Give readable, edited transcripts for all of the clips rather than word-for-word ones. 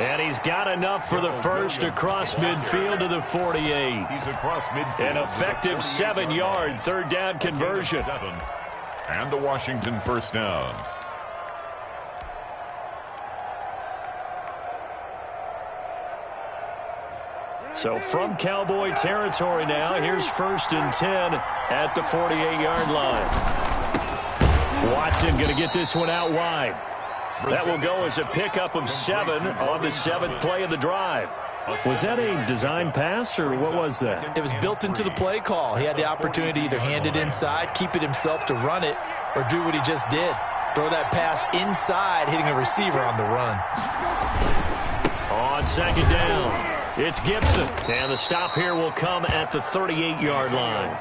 And he's got enough for the first across midfield to the 48. He's across midfield. An effective 7-yard third down conversion. And a Washington first down. So from Cowboy territory now, here's 1st and 10 at the 48-yard line. Watson going to get this one out wide. That will go as a pickup of 7 on the 7th play of the drive. Was that a design pass, or what was that? It was built into the play call. He had the opportunity to either hand it inside, keep it himself to run it, or do what he just did. Throw that pass inside, hitting a receiver on the run. On 2nd down, it's Gibson. And the stop here will come at the 38-yard line.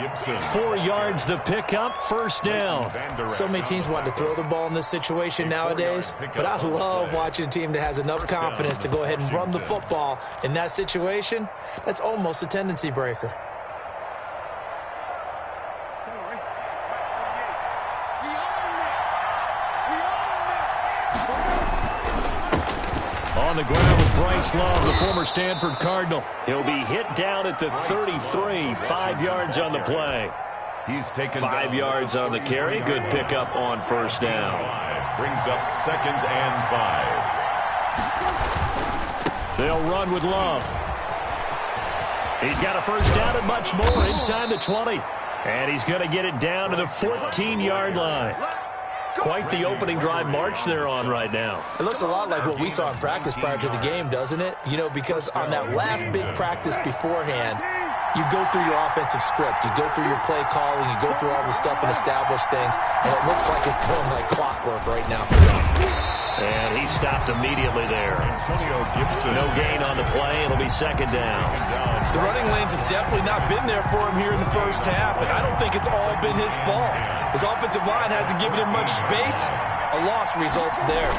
4 yards the pickup, first down. So many teams want to throw the ball in this situation nowadays, but I love watching a team that has enough confidence to go ahead and run the football. In that situation, that's almost a tendency breaker. On the ground with Bryce Love, the former Stanford Cardinal. He'll be hit down at the 33, 5 yards on the play. He's taken 5 yards on the carry. Good pickup on first down. Brings up 2nd and 5. They'll run with Love. He's got a first down and much more inside the 20. And he's going to get it down to the 14-yard line. Quite the opening drive march they're on right now. It looks a lot like what we saw in practice prior to the game, doesn't it? You know, because on that last big practice beforehand, you go through your offensive script, you go through your play calling, you go through all the stuff and establish things, and it looks like it's going like clockwork right now for them. And he stopped immediately there. No gain on the play. It'll be 2nd down. The running lanes have definitely not been there for him here in the first half, and I don't think it's all been his fault. His offensive line hasn't given him much space. A loss results there.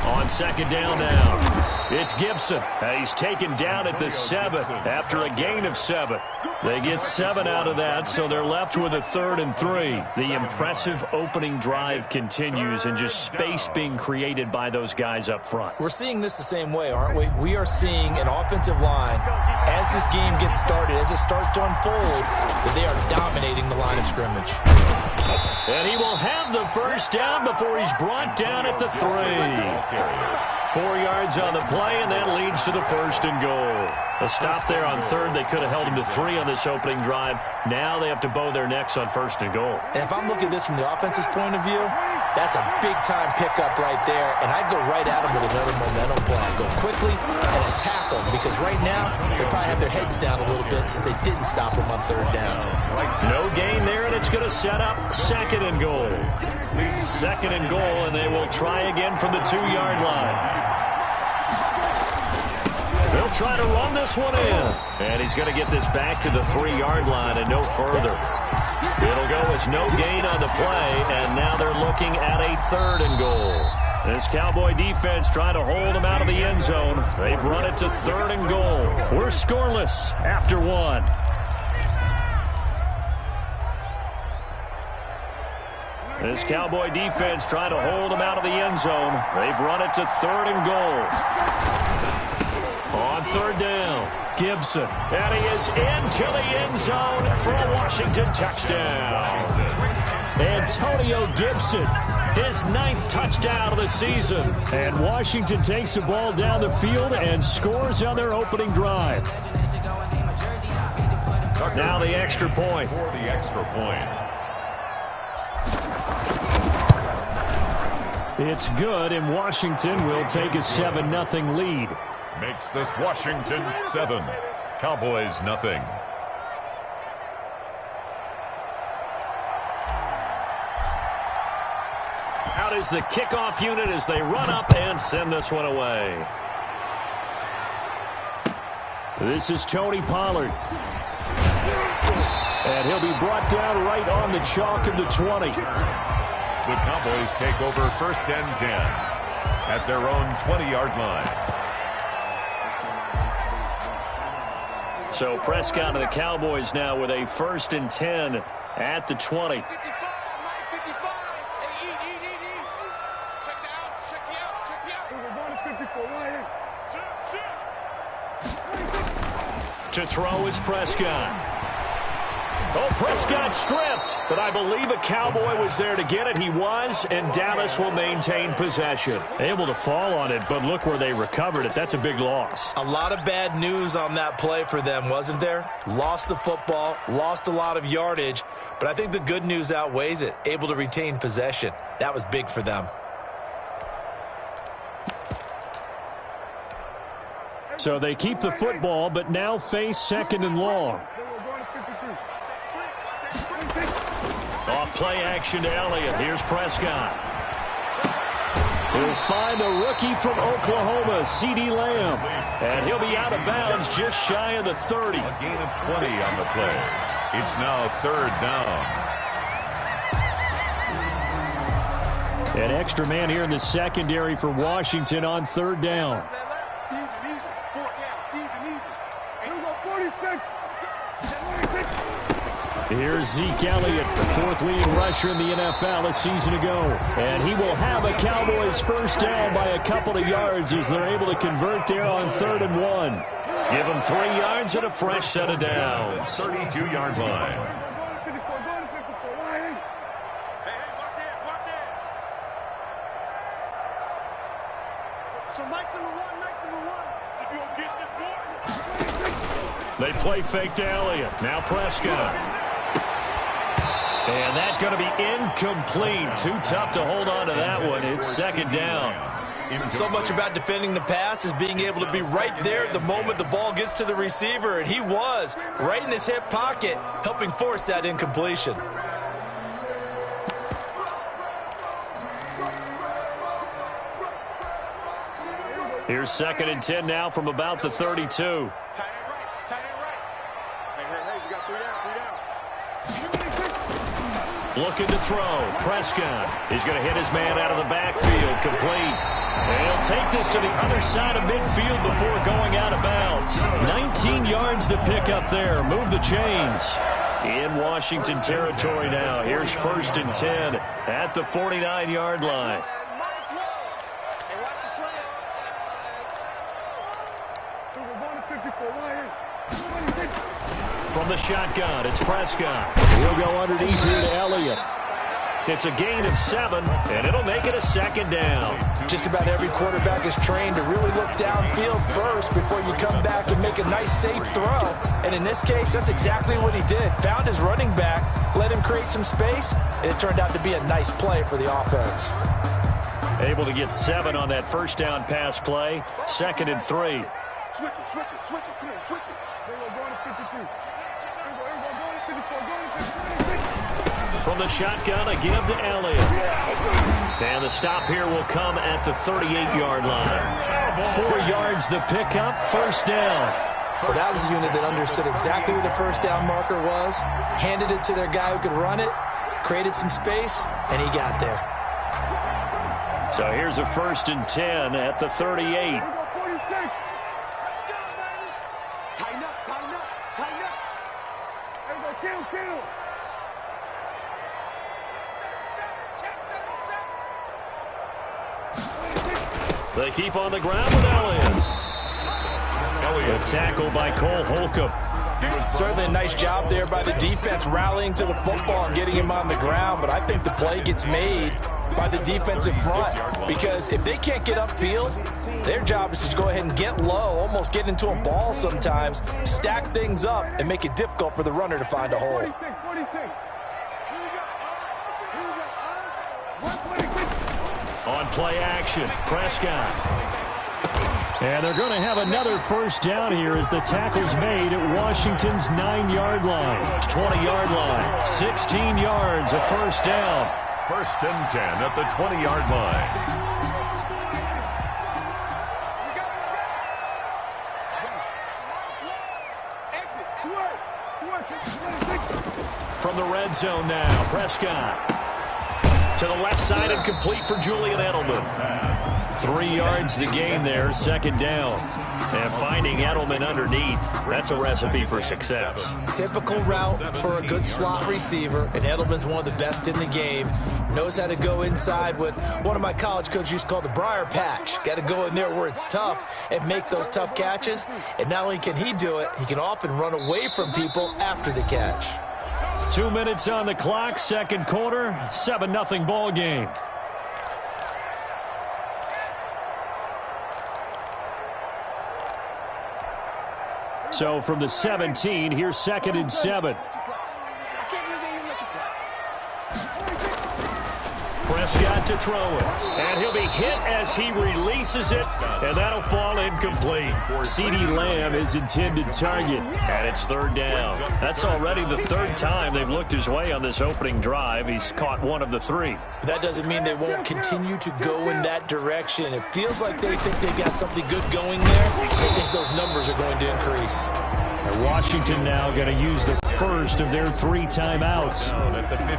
On 2nd down now, it's Gibson. He's taken down at the 7 after a gain of 7. They get 7 out of that, so they're left with a 3rd and 3. The impressive opening drive continues, and just space being created by those guys up front. We're seeing this the same way, aren't we? We are seeing an offensive line, as this game gets started, as it starts to unfold, that they are dominating the line of scrimmage. And he will have the first down before he's brought down at the 3. 4 yards on the play, and that leads to the 1st and goal. A stop there on 3rd. They could have held him to 3 on this opening drive. Now they have to bow their necks on 1st and goal. And if I'm looking at this from the offense's point of view, that's a big-time pickup right there, and I go right at him with another momentum play. I go quickly and attack them, because right now they probably have their heads down a little bit since they didn't stop him on 3rd down. No gain there, and it's going to set up 2nd and goal. 2nd and goal, and they will try again from the 2-yard line. They'll try to run this one in. And he's going to get this back to the 3-yard line and no further. It'll go as no gain on the play, and now they're looking at a 3rd and goal. This Cowboy defense trying to hold him out of the end zone. They've run it to 3rd and goal. We're scoreless after 1. This Cowboy defense trying to hold him out of the end zone. They've run it to 3rd and goal. On 3rd down, Gibson. And he is into the end zone for a Washington touchdown. Antonio Gibson, his 9th touchdown of the season. And Washington takes the ball down the field and scores on their opening drive. Now the extra point. For the extra point. It's good, and Washington will take a 7-0 lead. Makes this Washington 7, Cowboys nothing. Out is the kickoff unit as they run up and send this one away. This is Tony Pollard. And he'll be brought down right on the chalk of the 20. The Cowboys take over 1st and 10 at their own 20-yard line. So Prescott and the Cowboys now with a 1st and 10 at the 20. To throw is Prescott. Oh, Prescott stripped, but I believe a Cowboy was there to get it. He was, and Dallas will maintain possession. Able to fall on it, but look where they recovered it. That's a big loss. A lot of bad news on that play for them, wasn't there? Lost the football, lost a lot of yardage, but I think the good news outweighs it. Able to retain possession. That was big for them. So they keep the football, but now face 2nd and long. Off play action to Elliott. Here's Prescott. He'll find a rookie from Oklahoma, C.D. Lamb. And he'll be out of bounds just shy of the 30. A gain of 20 on the play. It's now 3rd down. An extra man here in the secondary for Washington on 3rd down. Here's Zeke Elliott, the 4th leading rusher in the NFL a season ago. And he will have a Cowboys first down by a couple of yards as they're able to convert there on 3rd and 1. Give them 3 yards and a fresh set of downs. 32-yard line. They play fake to Elliott. Now Prescott. And that's going to be incomplete. Too tough to hold on to that one. It's 2nd down. So much about defending the pass is being able to be right there the moment the ball gets to the receiver, and he was right in his hip pocket, helping force that incompletion. Here's 2nd and 10 now from about the 32. Looking to throw. Prescott is going to hit his man out of the backfield. Complete. And he'll take this to the other side of midfield before going out of bounds. 19 yards to pick up there. Move the chains. In Washington territory now. Here's 1st and 10 at the 49-yard line. From the shotgun, it's Prescott. He'll go underneath here to Elliott. It's a gain of 7, and it'll make it a 2nd down. Just about every quarterback is trained to really look downfield first before you come back and make a nice, safe throw. And in this case, that's exactly what he did. Found his running back, let him create some space, and it turned out to be a nice play for the offense. Able to get 7 on that first down pass play. 2nd and 3. Switch it. Come on, switch it. There we go, going to 52. From the shotgun, a give to Elliott. And the stop here will come at the 38-yard line. 4 yards the pickup, 1st down. But that was a unit that understood exactly where the first down marker was, handed it to their guy who could run it, created some space, and he got there. So here's a 1st and 10 at the 38. They keep on the ground with Elliott. A tackle by Cole Holcomb. Certainly a nice job there by the defense rallying to the football and getting him on the ground, but I think the play gets made by the defensive front because if they can't get upfield, their job is to go ahead and get low, almost get into a ball sometimes, stack things up, and make it difficult for the runner to find a hole. On play action, Prescott. And they're going to have another first down here as the tackle's made at Washington's 9-yard line. 20-yard line, 16 yards, a first down. 1st and 10 at the 20-yard line. From the red zone now, Prescott. To the left side and complete for Julian Edelman. 3 yards to gain there, second down. And finding Edelman underneath, that's a recipe for success. Typical route for a good slot receiver, and Edelman's one of the best in the game. Knows how to go inside what one of my college coaches used to call the briar patch. Got to go in there where it's tough and make those tough catches. And not only can he do it, he can often run away from people after the catch. 2 minutes on the clock, second quarter, 7-0 ball game. So from the 17, here's 2nd and 7. Prescott to throw it. And he'll be hit as he releases it, and that'll fall incomplete. CeeDee Lamb is intended target, and it's 3rd down. That's already the 3rd time they've looked his way on this opening drive. He's caught 1 of the 3. That doesn't mean they won't continue to go in that direction. It feels like they think they've got something good going there. They think those numbers are going to increase. And Washington now going to use the first of their 3 timeouts.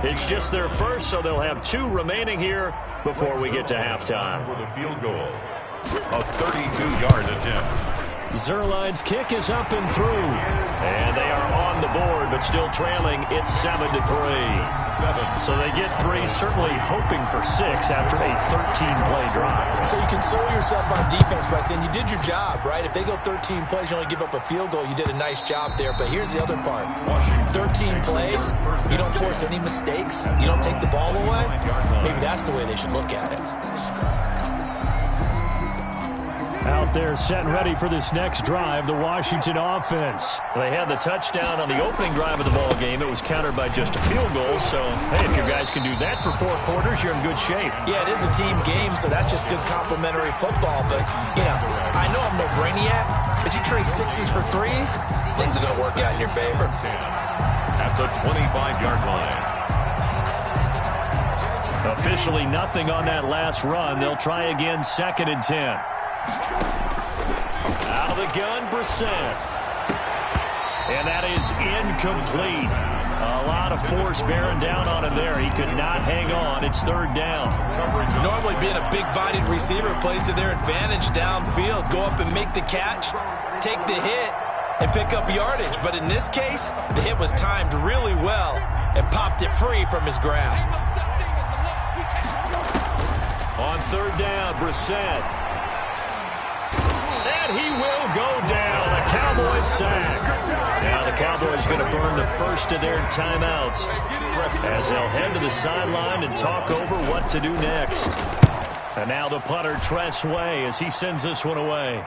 It's just their first, so they'll have 2 remaining here before we get to halftime. For the field goal, a 32-yard attempt. Zuerlein's kick is up and through. And they are on the board, but still trailing. It's 7-3. So they get 3, certainly hoping for 6 after a 13-play drive. So you console yourself on defense by saying you did your job, right? If they go 13 plays, you only give up a field goal, you did a nice job there. But here's the other part. 13 plays, you don't force any mistakes, you don't take the ball away. Maybe that's the way they should look at it. Out there set and ready for this next drive, the Washington offense. They had the touchdown on the opening drive of the ball game. It was countered by just a field goal. So, hey, if you guys can do that for 4 quarters, you're in good shape. Yeah, it is a team game, so that's just good complimentary football. But, you know, I know I'm no brainiac, but you trade 6s for 3s, things are going to work out in your favor. At the 25-yard line. Officially nothing on that last run. They'll try again, 2nd and 10. Out of the gun, Brissett. And that is incomplete. A lot of force bearing down on him there. He could not hang on. It's 3rd down. Normally being a big-bodied receiver plays to their advantage downfield. Go up and make the catch, take the hit, and pick up yardage. But in this case, the hit was timed really well and popped it free from his grasp. On 3rd down, Brissett. And he will go down. A Cowboys sack. Now the Cowboys going to burn the first of their timeouts as they'll head to the sideline and talk over what to do next. And now the punter, Tress Way, as he sends this one away.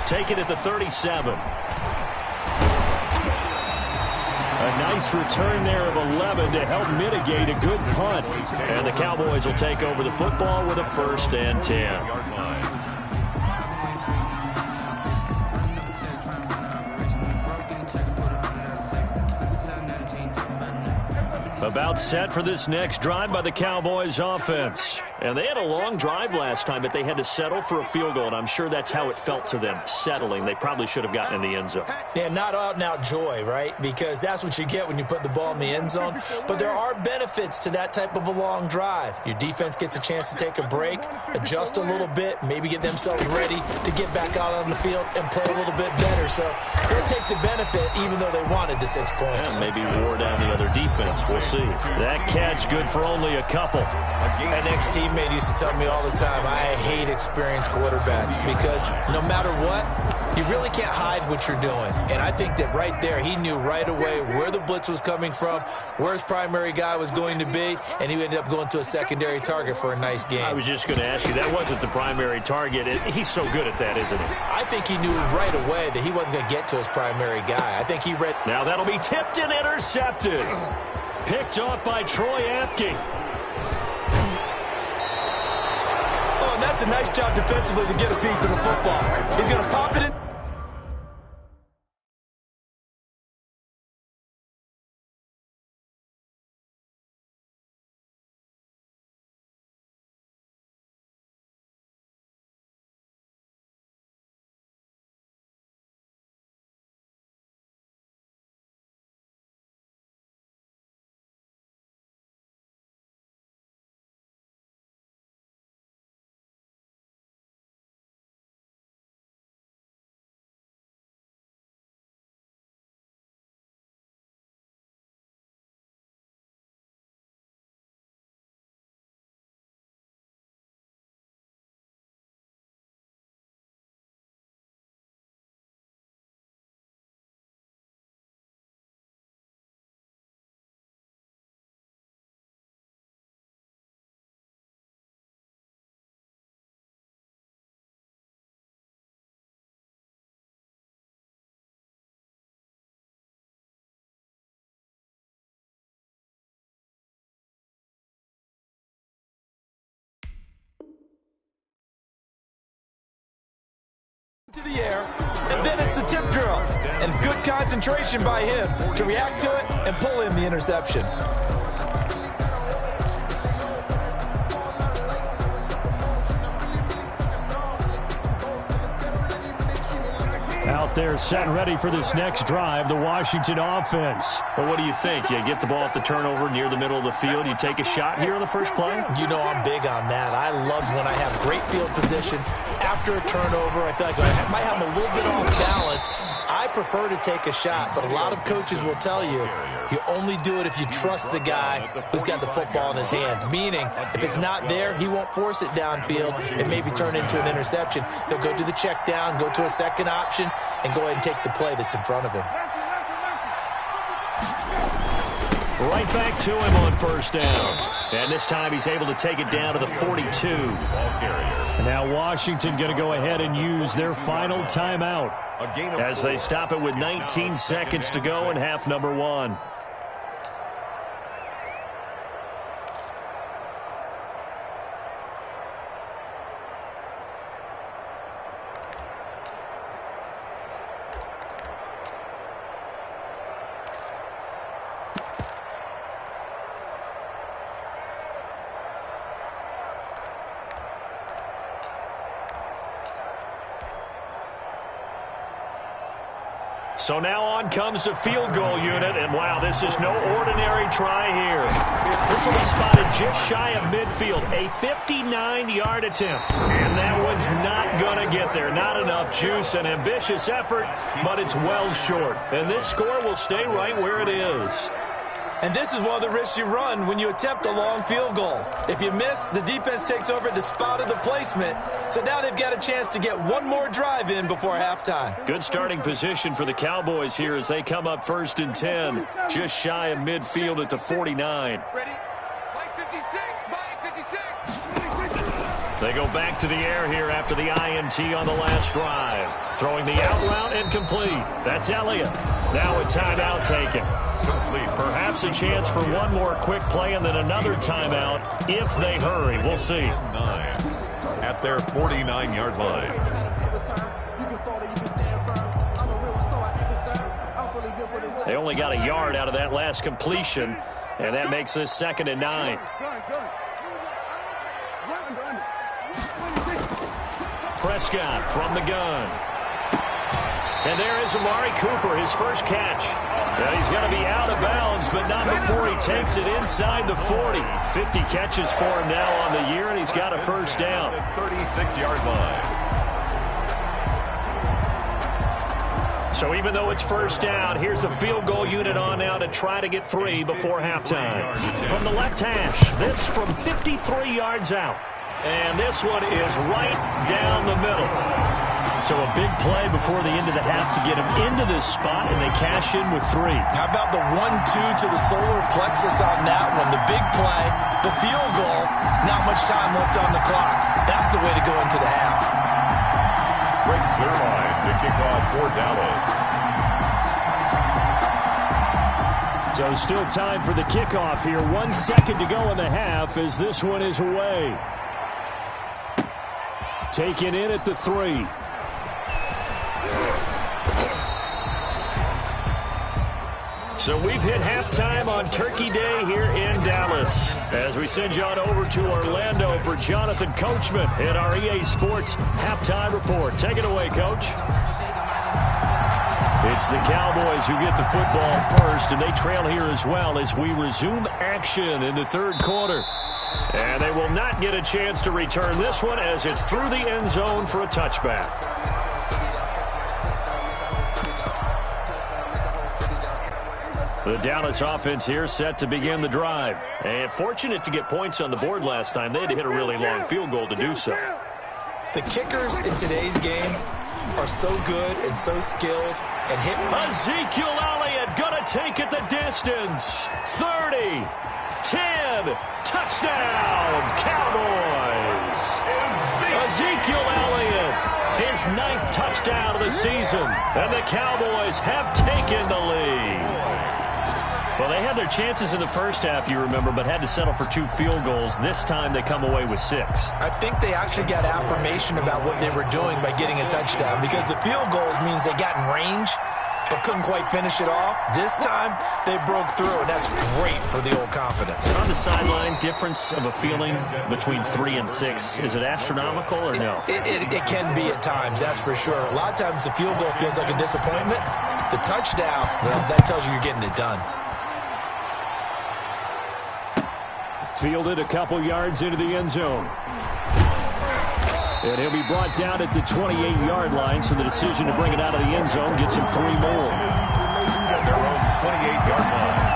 Take it at the 37. A nice return there of 11 to help mitigate a good punt. And the Cowboys will take over the football with a 1st and 10. About set for this next drive by the Cowboys offense. And they had a long drive last time, but they had to settle for a field goal, and I'm sure that's how it felt to them, settling. They probably should have gotten in the end zone. Yeah, not out-and-out joy, right? Because that's what you get when you put the ball in the end zone. But there are benefits to that type of a long drive. Your defense gets a chance to take a break, adjust a little bit, maybe get themselves ready to get back out on the field and play a little bit better. So they'll take the benefit even though they wanted the 6 points. And maybe wore down the other defense. We'll see. That catch good for only a couple. An ex-teammate used to tell me all the time, I hate experienced quarterbacks because no matter what, you really can't hide what you're doing. And I think that right there, he knew right away where the blitz was coming from, where his primary guy was going to be, and he ended up going to a secondary target for a nice game. I was just going to ask you, that wasn't the primary target. He's so good at that, isn't he? I think he knew right away that he wasn't going to get to his primary guy. I think he read. Now that'll be tipped and intercepted. Picked off by Troy Apke. Oh, and that's a nice job defensively to get a piece of the football. He's going to pop it in. to the air, and then it's the tip drill. And good concentration by him to react to it and pull in the interception. Out there set and ready for this next drive, the Washington offense. Well, what do you think? You get the ball off the turnover near the middle of the field. You take a shot here on the first play? You know I'm big on that. I love when I have great field position. After a turnover, I feel like I might have a little bit off balance. I prefer to take a shot, but a lot of coaches will tell you only do it if you trust the guy who's got the football in his hands. Meaning, if it's not there, he won't force it downfield and maybe turn into an interception. He'll go to the check down, go to a second option, and go ahead and take the play that's in front of him. Right back to him on first down. And this time he's able to take it down to the 42. And now Washington going to go ahead and use their final timeout as they stop it with 19 seconds to go in half number one. So now on comes the field goal unit, and wow, this is no ordinary try here. This will be spotted just shy of midfield, a 59-yard attempt. And that one's not going to get there. Not enough juice, an ambitious effort, but it's well short. And this score will stay right where it is. And this is one of the risks you run when you attempt a long field goal. If you miss, the defense takes over at the spot of the placement. So now they've got a chance to get one more drive in before halftime. Good starting position for the Cowboys here as they come up 1st and 10, just shy of midfield at the 49. Ready? Mike 56, Mike 56. They go back to the air here after the INT on the last drive. Throwing the out route and complete. That's Elliott. Now a timeout taken. Complete. Perhaps a chance for one more quick play and then another timeout if they hurry. We'll see. 9 at their 49-yard line. They only got a yard out of that last completion, and that makes this 2nd and 9. Prescott from the gun. And there is Amari Cooper, his first catch. Now he's going to be out of bounds, but not before he takes it inside the 40. 50 catches for him now on the year, and he's got a first down. 36-yard line. So even though it's first down, here's the field goal unit on now to try to get 3 before halftime. From the left hash, this from 53 yards out. And this one is right down the middle. So a big play before the end of the half to get him into this spot, and they cash in with 3. How about the 1-2 to the solar plexus on that one? The big play, the field goal, not much time left on the clock. That's the way to go into the half. Greg Zuerlein to kick off for Dallas. So still time for the kickoff here. 1 second to go in the half as this one is away. Taken in at the 3. So we've hit halftime on Turkey Day here in Dallas. As we send you on over to Orlando for Jonathan Coachman in our EA Sports Halftime Report. Take it away, Coach. It's the Cowboys who get the football first, and they trail here as well as we resume action in the 3rd quarter. And they will not get a chance to return this one as it's through the end zone for a touchback. The Dallas offense here set to begin the drive. And fortunate to get points on the board last time. They had to hit a really long field goal to do so. The kickers in today's game are so good and so skilled and hit. Ezekiel Elliott gonna take it the distance. 30, 10, touchdown, Cowboys. Ezekiel Elliott, his 9th touchdown of the season, and the Cowboys have taken the lead. Well, they had their chances in the first half, you remember, but had to settle for 2 field goals. This time they come away with 6. I think they actually got affirmation about what they were doing by getting a touchdown, because the field goals means they got in range but couldn't quite finish it off. This time they broke through, and that's great for the old confidence. On the sideline, difference of a feeling between 3 and 6, is it astronomical or no? It can be at times, that's for sure. A lot of times the field goal feels like a disappointment. The touchdown, well, that tells you you're getting it done. Fielded a couple yards into the end zone. And he'll be brought down at the 28-yard line, so the decision to bring it out of the end zone gets him 3 more. At their own 28-yard line.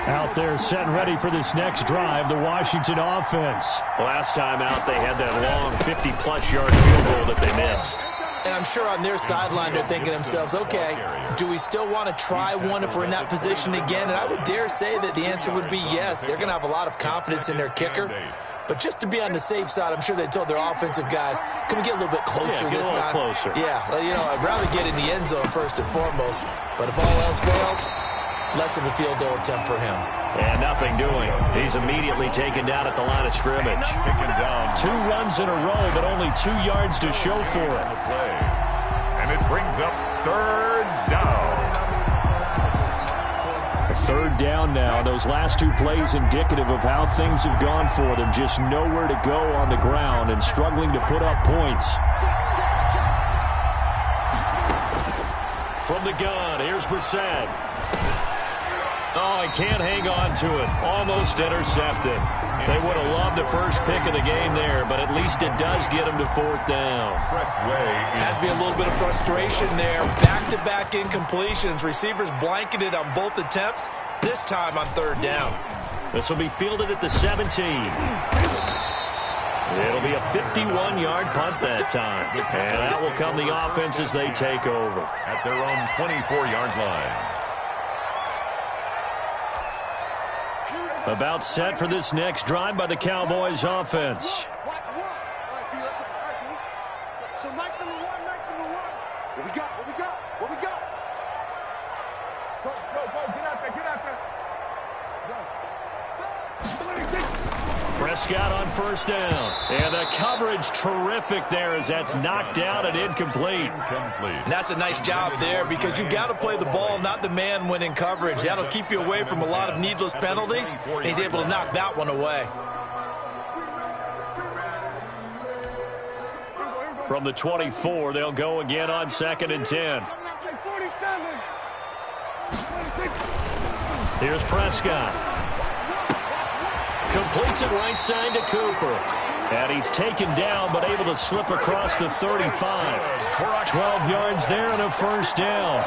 Out there set and ready for this next drive, the Washington offense. Last time out, they had that long 50-plus yard field goal that they missed. And I'm sure on their sideline they're thinking to themselves, okay, do we still want to try one if we're in that position again? And I would dare say that the answer would be yes. They're going to have a lot of confidence in their kicker. But just to be on the safe side, I'm sure they told their offensive guys, can we get a little bit closer this time? Closer. Yeah, well, you know, I'd rather get in the end zone first and foremost. But if all else fails, less of a field goal attempt for him. And nothing doing. He's immediately taken down at the line of scrimmage. Taken down. 2 runs in a row, but only 2 yards to show for it. And it brings up 3rd down. 3rd down now. Those last 2 plays indicative of how things have gone for them. Just nowhere to go on the ground and struggling to put up points. From the gun, here's Brissett. Oh, he can't hang on to it. Almost intercepted. They would have loved the first pick of the game there, but at least it does get them to 4th down. Has to be a little bit of frustration there. Back-to-back incompletions. Receivers blanketed on both attempts, this time on 3rd down. This will be fielded at the 17. It'll be a 51-yard punt that time. And that will come the offense as they take over. At their own 24-yard line. About set for this next drive by the Cowboys offense. Watch one. All right, T, let's all right, T. So nice number one. What we got? Go, get out there. Go. Prescott on 1st down. And the coverage terrific there as that's knocked out and incomplete. And that's a nice job there because you've got to play the ball, not the man when in coverage. That'll keep you away from a lot of needless penalties. And he's able to knock that one away. From the 24, they'll go again on 2nd and 10. Here's Prescott. Completes it right side to Cooper. And he's taken down, but able to slip across the 35. 12 yards there and a 1st down.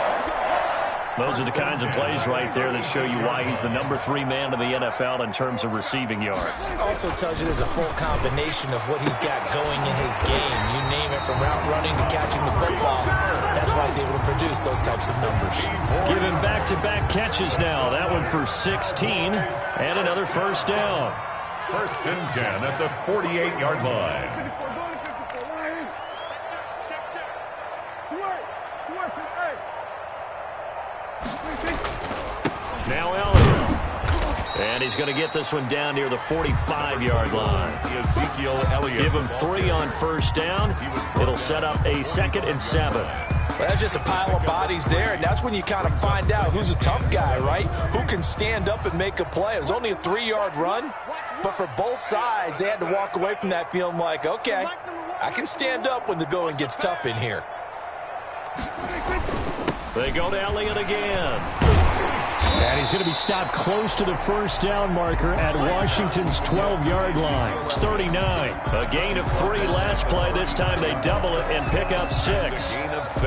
Those are the kinds of plays right there that show you why he's the number 3 man in the NFL in terms of receiving yards. Also tells you there's a full combination of what he's got going in his game. You name it, from route running to catching the football. That's why he's able to produce those types of numbers. Give him back-to-back catches now. That one for 16 and another 1st down. 1st and 10 at the 48-yard line. Now Elliott. And he's going to get this one down near the 45-yard line. Ezekiel Elliott. Give him 3 on 1st down. It'll set up a 2nd and 7. Well, that's just a pile of bodies there, and that's when you kind of find out who's a tough guy, right? Who can stand up and make a play. It was only a 3-yard run, but for both sides, they had to walk away from that feeling like, okay, I can stand up when the going gets tough in here. They go to Elliott again. And he's going to be stopped close to the 1st down marker at Washington's 12-yard line. It's 39. A gain of 3 last play. This time they double it and pick up 6. Gain of 6.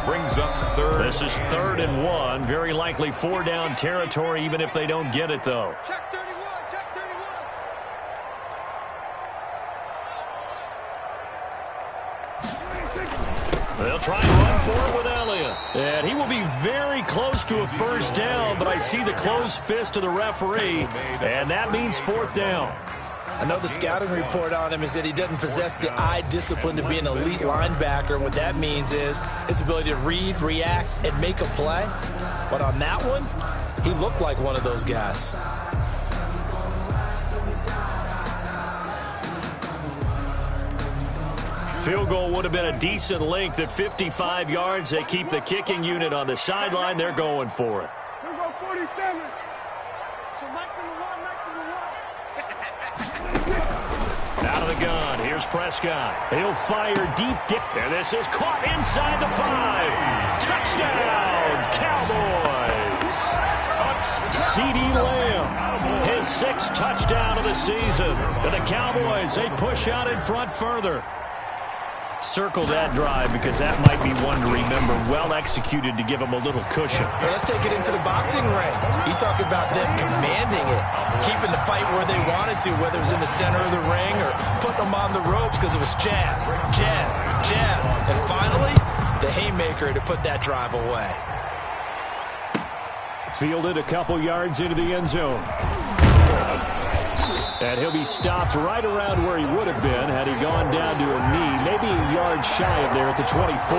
Brings up 3rd. This is 3rd and 1. Very likely 4-down territory, even if they don't get it, though. Check 31. They'll try and run for it with Elliott. And he will be very close to a 1st down, but I see the closed fist of the referee, and that means 4th down. I know the scouting report on him is that he doesn't possess the eye discipline to be an elite linebacker. What that means is his ability to read, react, and make a play. But on that one, he looked like one of those guys. Field goal would have been a decent length at 55 yards. They keep the kicking unit on the sideline. They're going for it. Here we go, 47. So max number one. Out of the gun. Here's Prescott. He'll fire deep. And this is caught inside the 5. Touchdown, Cowboys. CeeDee Lamb, his 6th touchdown of the season. And the Cowboys, they push out in front further. Circle that drive because that might be one to remember. Well executed to give them a little cushion. Well, let's take it into the boxing ring. You talk about them commanding it, keeping the fight where they wanted to, whether it was in the center of the ring or putting them on the ropes because it was jab, jab, jab. And finally, the haymaker to put that drive away. Fielded a couple yards into the end zone. And he'll be stopped right around where he would have been had he gone down to a knee, maybe a yard shy of there at the 24.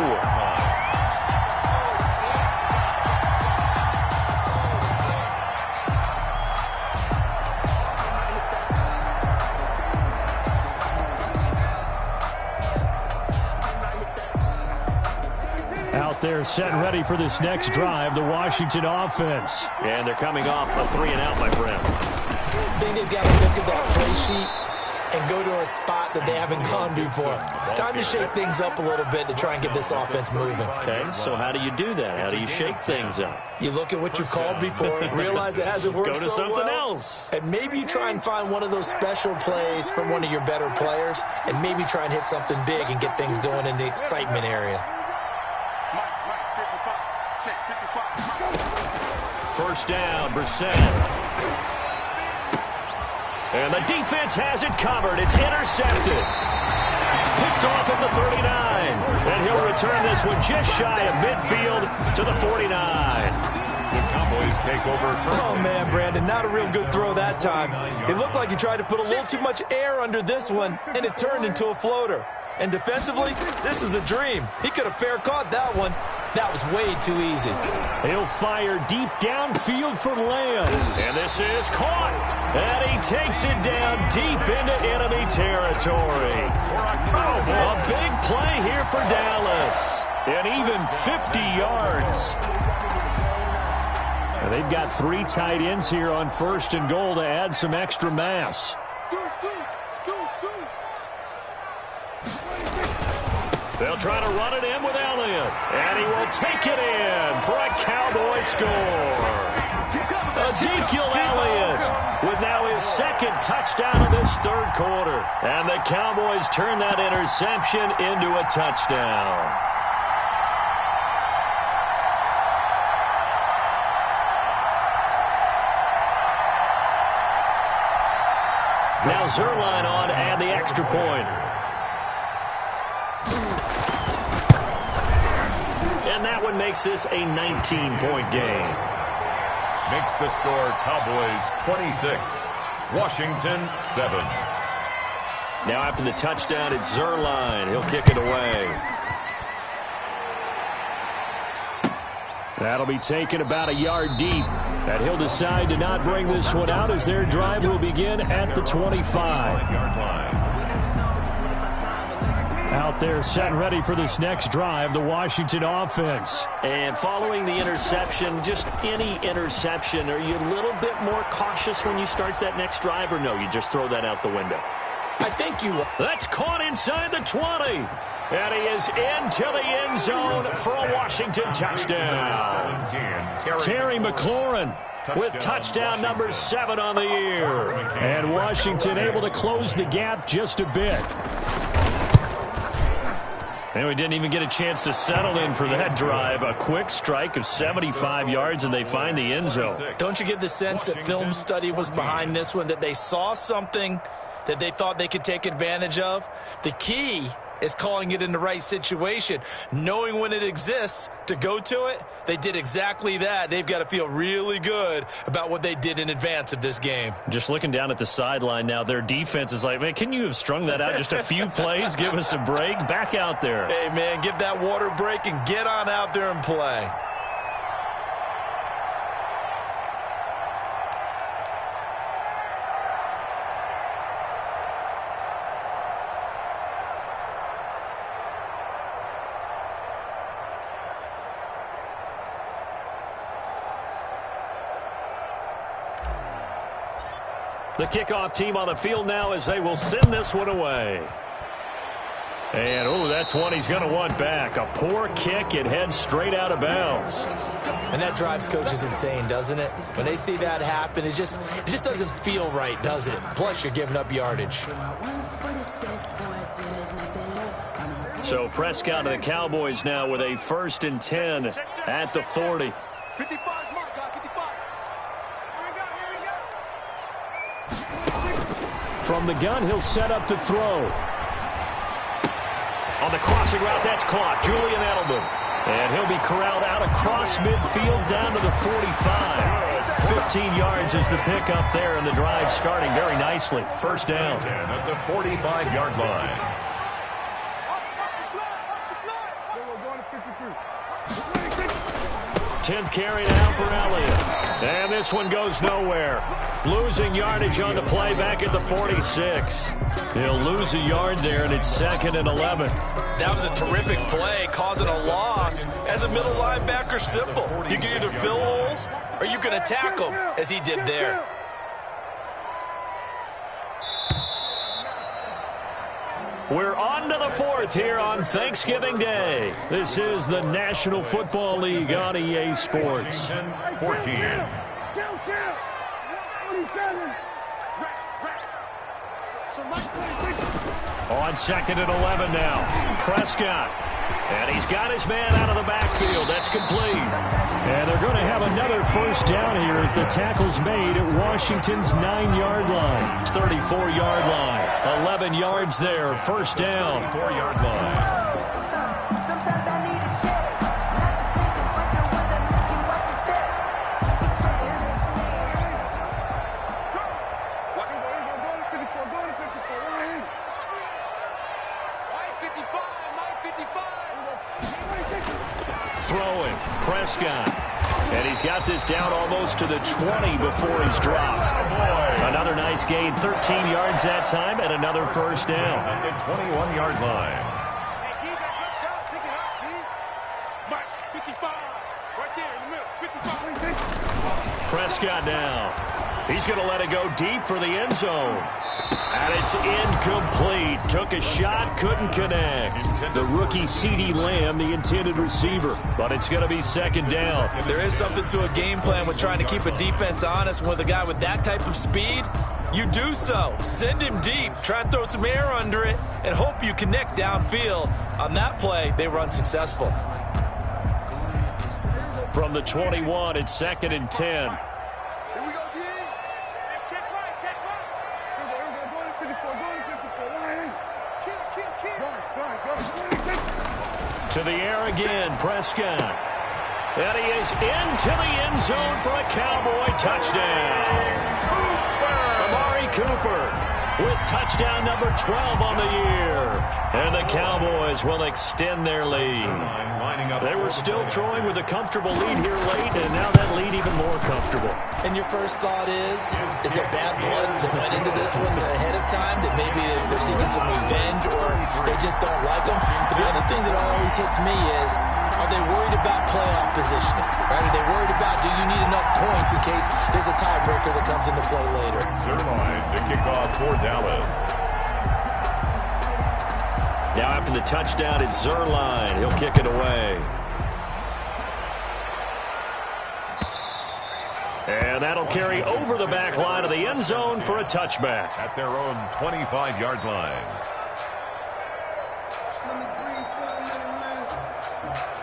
Out there set and ready for this next drive, the Washington offense. And they're coming off a 3-and-out, my friend. I think they've got to look at that play sheet and go to a spot that they haven't gone before. Time to shake things up a little bit to try and get this offense moving. Okay, so how do you do that? How do you shake things up? You look at what you've called before, realize it hasn't worked so well. Go to something else. And maybe you try and find one of those special plays from one of your better players and maybe try and hit something big and get things going in the excitement area. First down, Brissett. And the defense has it covered. It's intercepted. Picked off at the 39. And he'll return this one just shy of midfield to the 49. The Cowboys take over first. Oh, man, Brandon, not a real good throw that time. It looked like he tried to put a little too much air under this one, and it turned into a floater. And defensively, this is a dream. He could have fair caught that one. That was way too easy. He'll fire deep downfield for Lamb. And this is caught. And he takes it down deep into enemy territory. A big play here for Dallas. And even 50 yards. And they've got 3 tight ends here on 1st and goal to add some extra mass. They'll try to run it in with Elliott. And he will take it in for a Cowboy score. Ezekiel Elliott with now his 2nd touchdown of this 3rd quarter. And the Cowboys turn that interception into a touchdown. Now Zerline on to add the extra point. And that one makes this a 19-point game. Makes the score Cowboys 26, Washington 7. Now after the touchdown, it's Zerline. He'll kick it away. That'll be taken about a yard deep. And he'll decide to not bring this one out as their drive will begin at the 25. Out there set and ready for this next drive, the Washington offense. And following the interception, just any interception, are you a little bit more cautious when you start that next drive, or no, you just throw that out the window? I think you are. That's caught inside the 20. And he is into the end zone for a Washington touchdown. Terry McLaurin with touchdown number 7 on the year. And Washington able to close the gap just a bit. And we didn't even get a chance to settle in for that drive. A quick strike of 75 yards, and they find the end zone. Don't you get the sense that film study was behind this one, that they saw something that they thought they could take advantage of? The key is calling it in the right situation. Knowing when it exists to go to it, they did exactly that. They've got to feel really good about what they did in advance of this game. Just looking down at the sideline now, their defense is like, man, can you have strung that out just a few plays? Give us a break. Back out there. Hey, man, give that water break and get on out there and play. The kickoff team on the field now as they will send this one away. And, oh, that's one he's going to want back. A poor kick. It heads straight out of bounds. And that drives coaches insane, doesn't it? When they see that happen, it just doesn't feel right, does it? Plus, you're giving up yardage. So Prescott and the Cowboys now with a 1st and 10 at the 40. 55, mark, guy, 55. From the gun, he'll set up to throw. On the crossing route, that's caught. Julian Edelman. And he'll be corralled out across midfield down to the 45. 15 yards is the pickup there, and the drive starting very nicely. 1st down. At the 45-yard line. 10th carry now for Elliott. And this one goes nowhere. Losing yardage on the play back at the 46. He'll lose a yard there, and it's 2nd and 11. That was a terrific play, causing a loss. As a middle linebacker, simple. You can either fill holes or you can attack them, as he did there. We're on to the 4th here on Thanksgiving Day. This is the National Football League on EA Sports. 14. On 2nd and 11 now. Prescott. And he's got his man out of the backfield. That's complete. And they're going to have another 1st down here as the tackle's made at Washington's 9-yard line. 34-yard line. 11 yards there. 1st down. 4-yard line. Throwing. Prescott. And he's got this down almost to the 20 before he's dropped. Another nice gain. 13 yards that time and another 1st down. At the 21-yard line. Hey, D, let's go. Pick it up, D. Mark, 55. Right there in the middle. 55. Prescott now. He's going to let it go deep for the end zone. And it's incomplete. Took a shot, couldn't connect. The rookie CeeDee Lamb, the intended receiver. But it's going to be 2nd down. There is something to a game plan with trying to keep a defense honest. With a guy with that type of speed, you do so. Send him deep. Try and throw some air under it and hope you connect downfield. On that play, they were unsuccessful. From the 21, it's 2nd and 10. Here we go, D. Check right, check right. Go to 54, go to 54. Kill. To the air again, Prescott. And he is into the end zone for a Cowboy touchdown. Amari Cooper with touchdown number 12 on the year. And the Cowboys will extend their lead. They were still throwing with a comfortable lead here late, and now that lead even more comfortable. And your first thought is there bad blood that went into this one ahead of time, that maybe they're seeking some revenge or they just don't like them? But the other thing that always hits me is, are they worried about playoff positioning? Right? Are they worried about, do you need enough points in case there's a tiebreaker that comes into play later? Zerline to kick off for Dallas. Now after the touchdown, it's Zerline. He'll kick it away. And that'll carry over the back line of the end zone for a touchback. At their own 25-yard line. Let me breathe for a minute, man.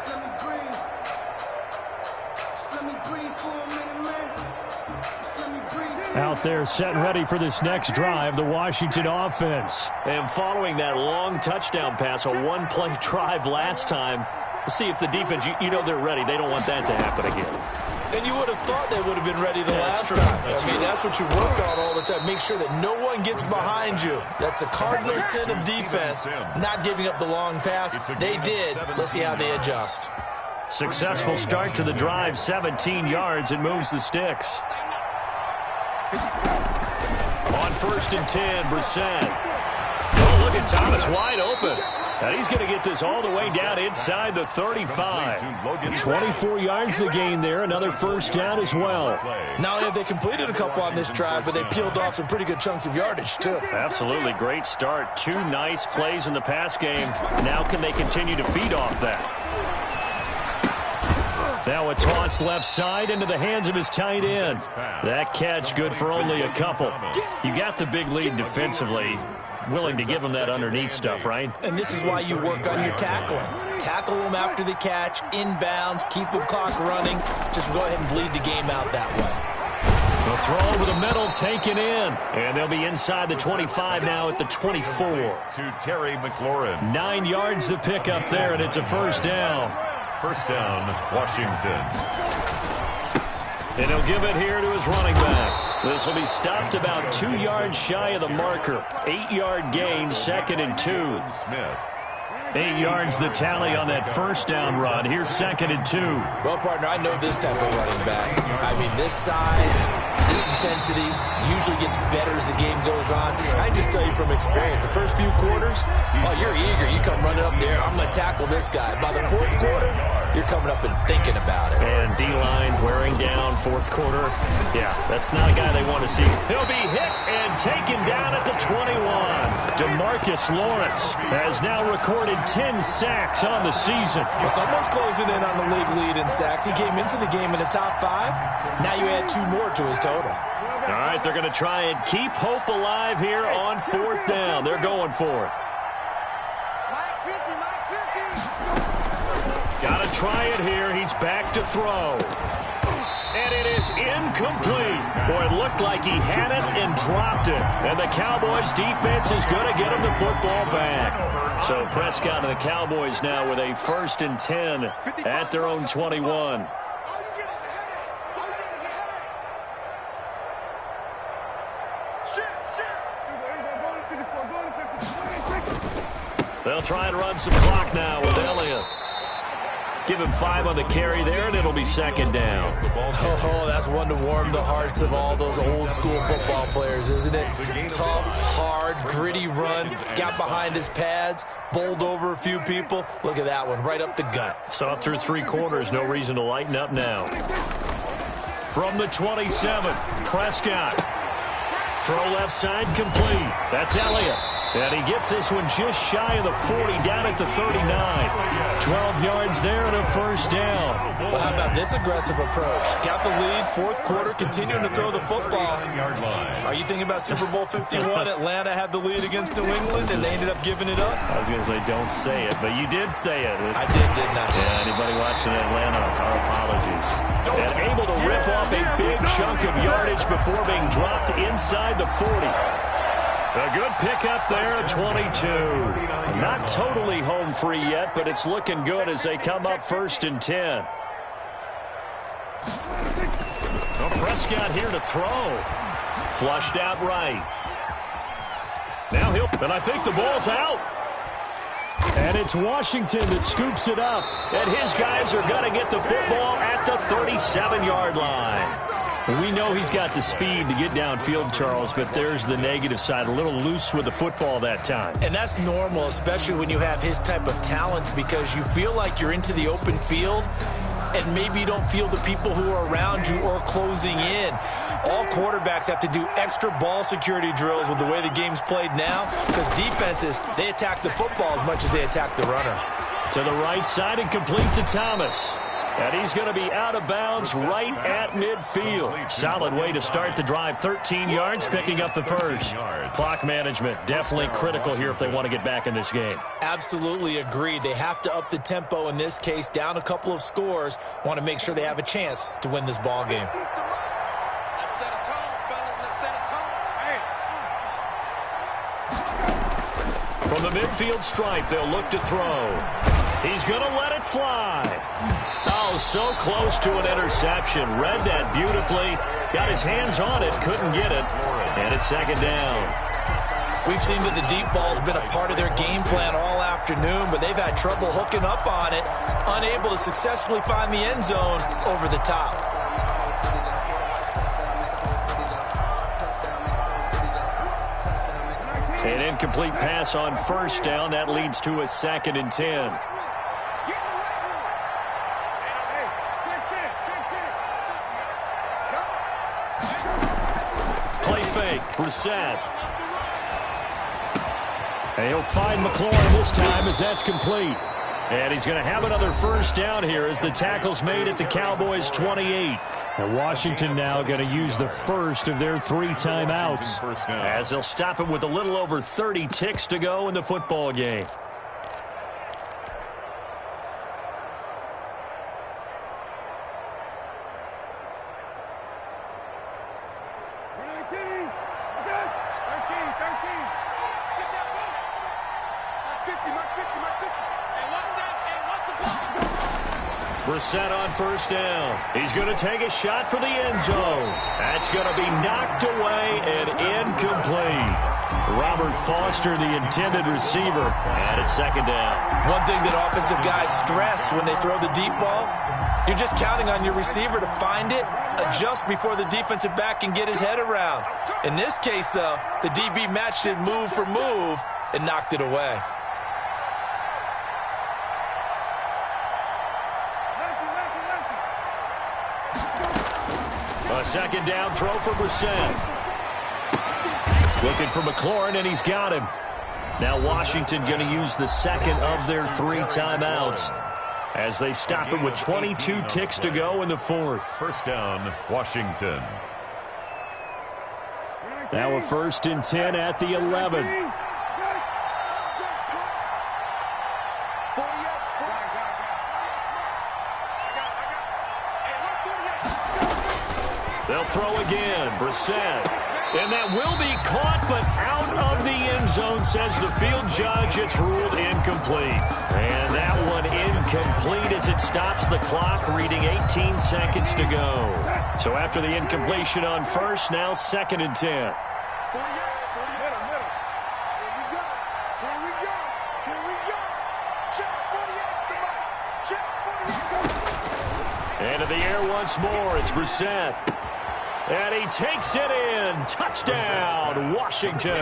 Let me breathe. Let me breathe for a minute, man. Let me breathe. Out there set and ready for this next drive, the Washington offense. And following that long touchdown pass, a one-play drive last time, let's see if the defense, you know they're ready. They don't want that to happen again. And you would have thought they would have been ready the last time. That's what you work on all the time. Make sure that no one gets behind you. That's the cardinal sin of defense, not giving up the long pass. They did. Let's see how they adjust. Successful start to the drive, 17 yards, and moves the sticks. On 1st and 10, Brissett. Oh, look at Thomas wide open. And he's going to get this all the way down inside the 35. 24 yards to gain there. Another first down as well. Not only have they completed a couple on this drive, but they peeled off some pretty good chunks of yardage, too. Absolutely. Great start. 2 nice plays in the pass game. Now can they continue to feed off that? Now a toss left side into the hands of his tight end. That catch good for only a couple. You got the big lead defensively. Willing to give him that underneath stuff, right? And this is why you work on your tackling. Tackle them after the catch, inbounds, keep the clock running. Just go ahead and bleed the game out that way. The throw over the middle, taken in. And they'll be inside the 25 now at the 24. To Terry McLaurin. 9 yards to pick up there, and it's a first down. First down, Washington. And he'll give it here to his running back. This will be stopped about 2 yards shy of the marker. 8-yard gain, 2nd and 2. Smith. 8 yards the tally on that first down run. Here's 2nd and 2. Well, partner, I know this type of running back. I mean, this size, this intensity usually gets better as the game goes on. I just tell you from experience, the first few quarters, oh, you're eager. You come running up there, I'm going to tackle this guy. By the 4th quarter, you're coming up and thinking about it. And D-line wearing down 4th quarter. Yeah, that's not a guy they want to see. He'll be hit and taken down at the 21. DeMarcus Lawrence has now recorded 10 sacks on the season. Well, someone's closing in on the league lead in sacks. He came into the game in the top 5. Now you add 2 more to his total. All right, they're going to try and keep hope alive here on 4th down. They're going for it. Got to try it here. He's back to throw. And it is incomplete. Boy, it looked like he had it and dropped it. And the Cowboys defense is going to get him the football back. So Prescott and the Cowboys now with a 1st and 10 at their own 21. They'll try and run some clock now with Elliott. Give him 5 on the carry there, and it'll be 2nd down. Oh, that's one to warm the hearts of all those old-school football players, isn't it? Tough, hard, gritty run. Got behind his pads, bowled over a few people. Look at that one, right up the gut. Saw it through 3 quarters. No reason to lighten up now. From the 27, Prescott. Throw left side complete. That's Elliott. And he gets this one just shy of the 40, down at the 39. 12 yards there and a first down. Well, how about this aggressive approach? Got the lead, 4th quarter, continuing to throw the football. Are you thinking about Super Bowl 51? Atlanta had the lead against New England, and they ended up giving it up? I was going to say, don't say it, but you did say it. I did, didn't I? Yeah, anybody watching Atlanta, our apologies. And able to rip off a big chunk of yardage before being dropped inside the 40. A good pickup there, 22. Not totally home free yet, but it's looking good as they come up 1st and 10. Well, Prescott here to throw. Flushed out right. Now and I think the ball's out. And it's Washington that scoops it up. And his guys are going to get the football at the 37-yard line. We know he's got the speed to get downfield, Charles, but there's the negative side. A little loose with the football that time. And that's normal, especially when you have his type of talent, because you feel like you're into the open field and maybe you don't feel the people who are around you or closing in. All quarterbacks have to do extra ball security drills with the way the game's played now, because defenses, they attack the football as much as they attack the runner. To the right side and complete to Thomas. And he's going to be out of bounds right at midfield. Solid way to start the drive. 13 yards, picking up the first. Clock management, definitely critical here if they want to get back in this game. Absolutely agreed. They have to up the tempo in this case, down a couple of scores. Want to make sure they have a chance to win this ball game. Let's set a tone, fellas. From the midfield stripe, they'll look to throw. He's going to let it fly. Oh, so close to an interception. Read that beautifully. Got his hands on it, couldn't get it. And it's second down. We've seen that the deep ball's been a part of their game plan all afternoon, but they've had trouble hooking up on it, unable to successfully find the end zone over the top. An incomplete pass on first down. That leads to a 2nd and 10. Play fake. Brissett. And he'll find McLaurin this time as that's complete. And he's going to have another first down here as the tackle's made at the Cowboys' 28. And Washington now going to use the first of their 3 timeouts. As they'll stop it with a little over 30 ticks to go in the football game. Brissett on first down. He's going to take a shot for the end zone. That's going to be knocked away and incomplete. Robert Foster, the intended receiver, and it's second down. One thing that offensive guys stress when they throw the deep ball, you're just counting on your receiver to find it, adjust before the defensive back can get his head around. In this case, though, the DB matched it move for move and knocked it away. A second down throw for Brissett. Looking for McLaurin, and he's got him. Now Washington going to use the second of their 3 timeouts as they stop it with 22 ticks to go in the 4th. First down, Washington. Now a 1st and 10 at the 11. They'll throw again. Brissett. And that will be caught, but out of the end zone, says the field judge. It's ruled incomplete. And that one incomplete as it stops the clock, reading 18 seconds to go. So after the incompletion on first, now 2nd and 10. And in the air once more, it's Brissett. And he takes it in. Touchdown, Washington.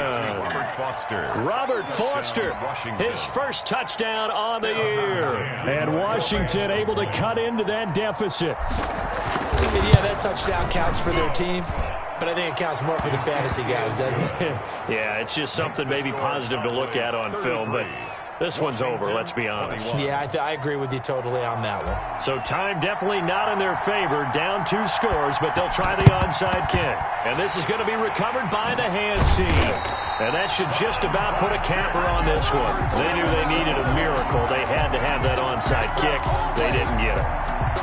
Robert Foster, his first touchdown on the year. And Washington able to cut into that deficit. Yeah, that touchdown counts for their team, but I think it counts more for the fantasy guys, doesn't it? Yeah, it's just something maybe positive to look at on film, but this one's over, let's be honest. Yeah, I agree with you totally on that one. So time definitely not in their favor. Down 2 scores, but they'll try the onside kick. And this is going to be recovered by the hands team. And that should just about put a capper on this one. They knew they needed a miracle. They had to have that onside kick. They didn't get it.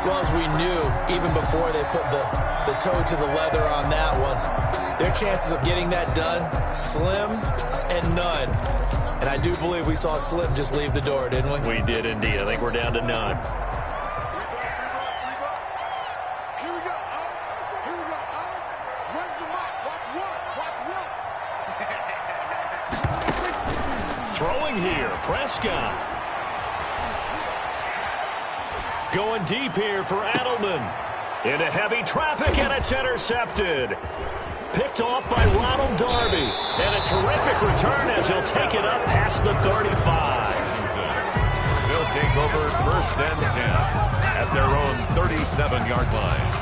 Well, as we knew, even before they put the toe to the leather on that one, their chances of getting that done, slim and none. And I do believe we saw Slim just leave the door, didn't we? We did indeed. I think we're down to none. Here we go. Here we go. Run the mic. Watch one. Throwing here, Prescott. Going deep here for Adelman. Into heavy traffic, and it's intercepted. Picked off by Ronald Darby. And a terrific return as he'll take it up past the 35. They'll take over 1st and 10 at their own 37-yard line.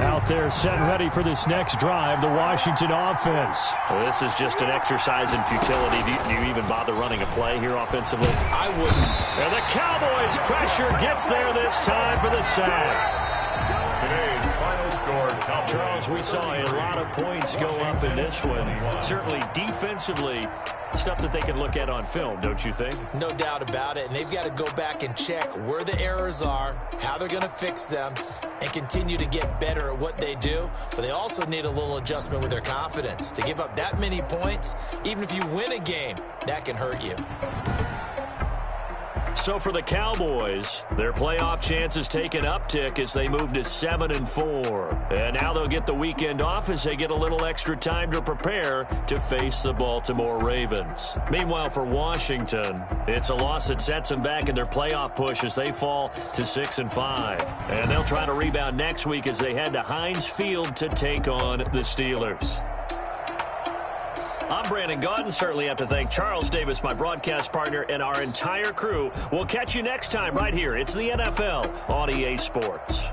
Out there set ready for this next drive, the Washington offense. Well, this is just an exercise in futility. Do you even bother running a play here offensively? I wouldn't. And the Cowboys' pressure gets there this time for the sack. Today's final score, Charles, we saw a lot of points go up in this one. Certainly defensively, stuff that they can look at on film, don't you think? No doubt about it, and they've got to go back and check where the errors are, how they're going to fix them, and continue to get better at what they do. But they also need a little adjustment with their confidence. To give up that many points, even if you win a game, that can hurt you. So for the Cowboys, their playoff chances take an uptick as they move to 7-4. And now they'll get the weekend off as they get a little extra time to prepare to face the Baltimore Ravens. Meanwhile, for Washington, it's a loss that sets them back in their playoff push as they fall to 6-5. And they'll try to rebound next week as they head to Heinz Field to take on the Steelers. I'm Brandon Gaudin. Certainly have to thank Charles Davis, my broadcast partner, and our entire crew. We'll catch you next time right here. It's the NFL on EA Sports.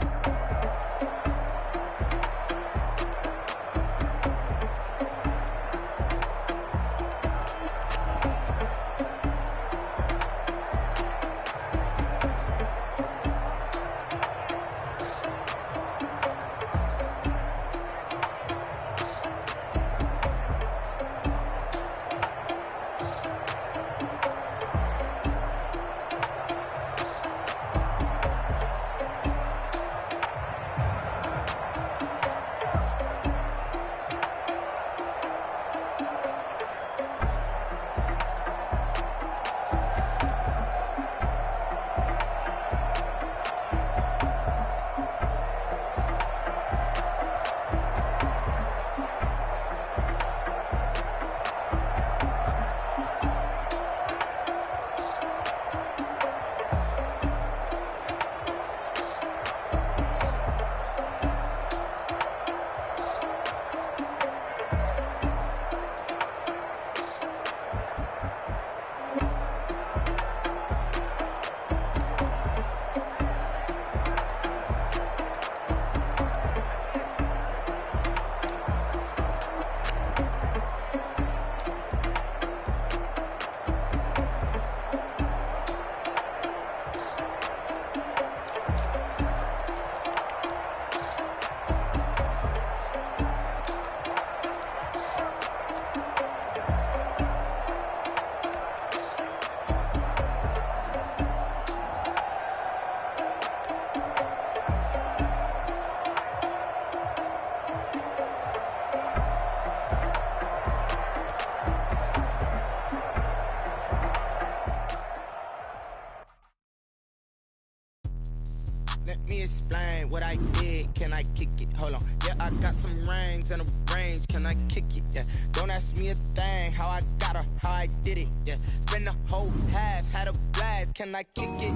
Let me explain what I did. Can I kick it? Hold on. Yeah, I got some rings and a range. Can I kick it? Yeah. Don't ask me a thing. How I got her, how I did it. Yeah. Spend the whole half, had a blast. Can I kick it?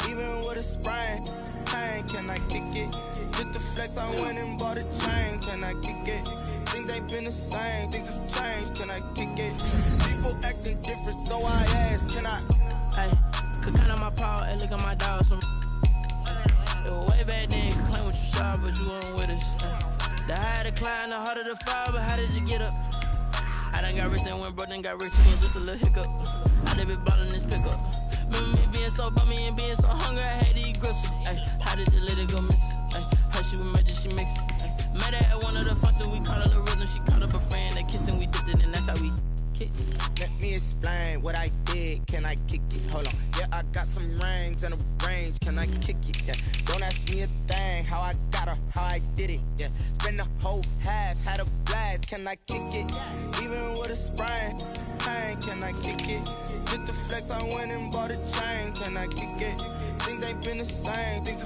Even with a sprain, pain. Can I kick it? Just the flex, I went and bought a chain. Can I kick it? Things ain't been the same. Things have changed. Can I kick it? People acting different, so I ask. Can I? Hey, could count on my power and look at my dogs. It was way back then, could claim what you saw, but you weren't with us. The higher the climb, the harder the fall, but how did you get up? I done got rich and went broke, then got rich again, just a little hiccup. I done been ballin' this pickup. Remember me being so bummy and being so hungry, I had to eat gristle. Ay, how did you let it go miss? Ay, how she with magic, she mix it. Ay, met her at one of the functions, we caught a little rhythm, she caught up a friend, that kissed and we dipped it, and that's how we kicked it. Let me explain what I did. Can I kick it? Hold on. Yeah, I got some rings and a range. Can I kick it? Yeah. Don't ask me a thing. How I got her, how I did it. Yeah. Spend the whole half, had a blast. Can I kick it? Even with a sprain, pain. Can I kick it? Just the flex, I went and bought a chain. Can I kick it? Things ain't been the same. Things